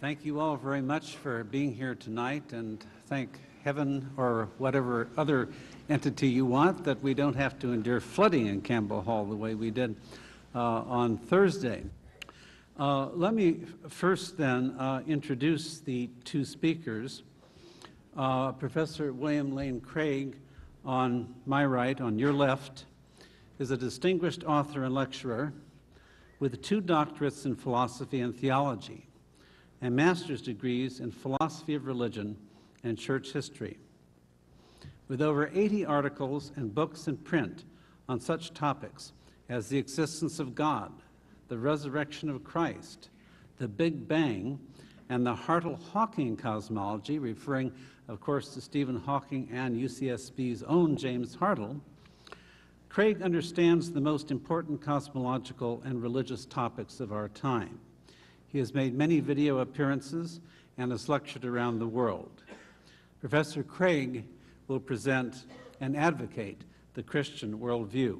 Thank you all very much for being here tonight, and thank heaven or whatever other entity you want that we don't have to endure flooding in Campbell Hall the way we did on Thursday. Let me first then introduce the two speakers. Professor William Lane Craig on my right, on your left, is a distinguished author and lecturer with 2 doctorates in philosophy and theology and master's degrees in philosophy of religion and church history. With over 80 articles and books in print on such topics as the existence of God, the resurrection of Christ, the Big Bang, and the Hartle-Hawking cosmology, referring, of course, to Stephen Hawking and UCSB's own James Hartle, Craig understands the most important cosmological and religious topics of our time. He has made many video appearances and has lectured around the world. Professor Craig will present and advocate the Christian worldview.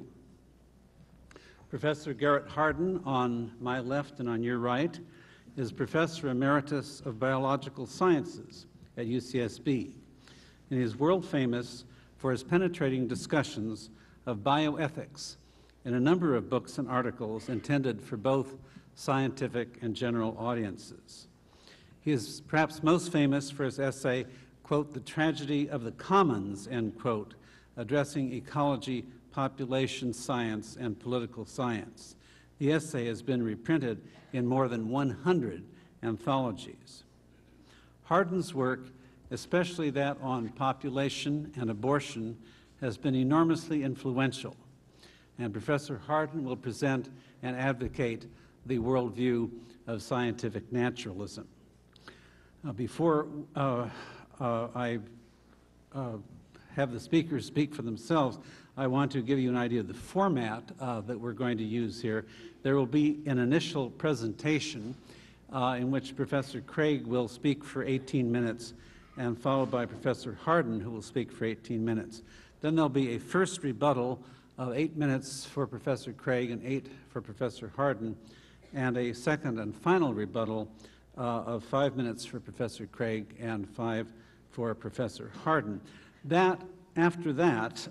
Professor Garrett Hardin, on my left and on your right, is Professor Emeritus of Biological Sciences at UCSB, and he is world famous for his penetrating discussions of bioethics in a number of books and articles intended for both scientific and general audiences. He is perhaps most famous for his essay, quote, "The Tragedy of the Commons," end quote, addressing ecology, population science, and political science. The essay has been reprinted in more than 100 anthologies. Hardin's work, especially that on population and abortion, has been enormously influential, and Professor Hardin will present and advocate the worldview of scientific naturalism. Before I have the speakers speak for themselves, I want to give you an idea of the format that we're going to use here. There will be an initial presentation in which Professor Craig will speak for 18 minutes and followed by Professor Hardin, who will speak for 18 minutes. Then there'll be a first rebuttal of 8 minutes for Professor Craig and 8 for Professor Hardin, and a second and final rebuttal of 5 minutes for Professor Craig and 5 for Professor Hardin. After that,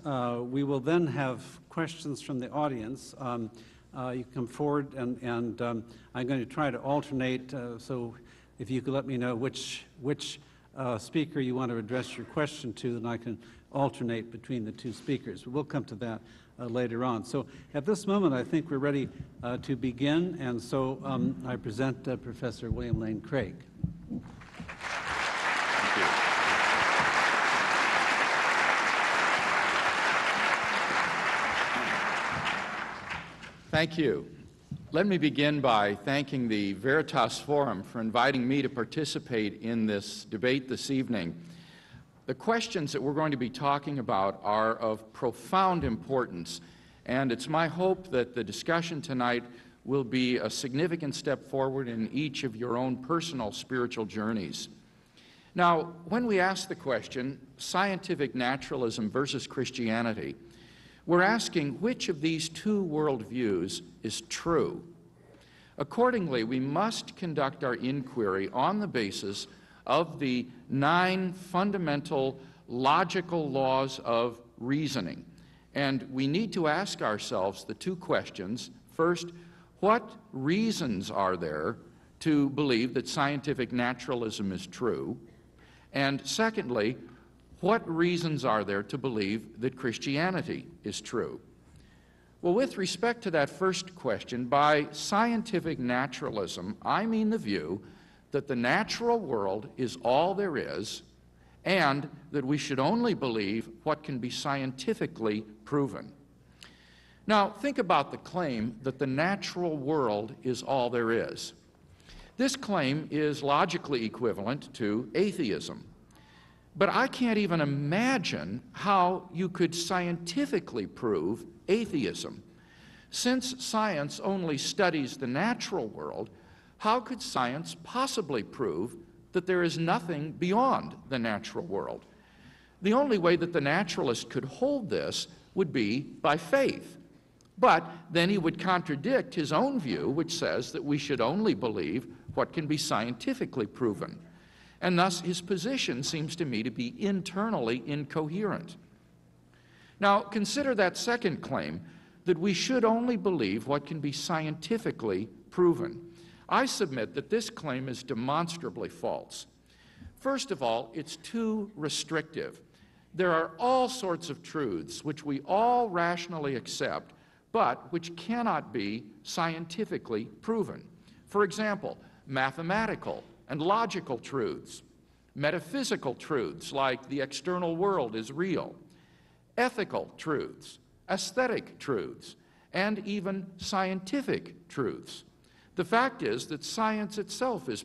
we will then have questions from the audience. You come forward, and I'm going to try to alternate, so if you could let me know which speaker you want to address your question to, then I can alternate between the two speakers. But we'll come to that later on. So at this moment, I think we're ready to begin, and so I present Professor William Lane Craig. Thank you. Thank you. Let me begin by thanking the Veritas Forum for inviting me to participate in this debate this evening. The questions that we're going to be talking about are of profound importance, and it's my hope that the discussion tonight will be a significant step forward in each of your own personal spiritual journeys. Now, when we ask the question, scientific naturalism versus Christianity, we're asking which of these two worldviews is true. Accordingly, we must conduct our inquiry on the basis of the 9 fundamental logical laws of reasoning. And we need to ask ourselves the 2 questions. First, what reasons are there to believe that scientific naturalism is true? And secondly, what reasons are there to believe that Christianity is true? Well, with respect to that first question, by scientific naturalism, I mean the view that the natural world is all there is, and that we should only believe what can be scientifically proven. Now, think about the claim that the natural world is all there is. This claim is logically equivalent to atheism. But I can't even imagine how you could scientifically prove atheism. Since science only studies the natural world, how could science possibly prove that there is nothing beyond the natural world? The only way that the naturalist could hold this would be by faith. But then he would contradict his own view, which says that we should only believe what can be scientifically proven. And thus his position seems to me to be internally incoherent. Now, consider that second claim, that we should only believe what can be scientifically proven. I submit that this claim is demonstrably false. First of all, it's too restrictive. There are all sorts of truths which we all rationally accept, but which cannot be scientifically proven. For example, mathematical and logical truths, metaphysical truths like the external world is real, ethical truths, aesthetic truths, and even scientific truths. The fact is that science itself is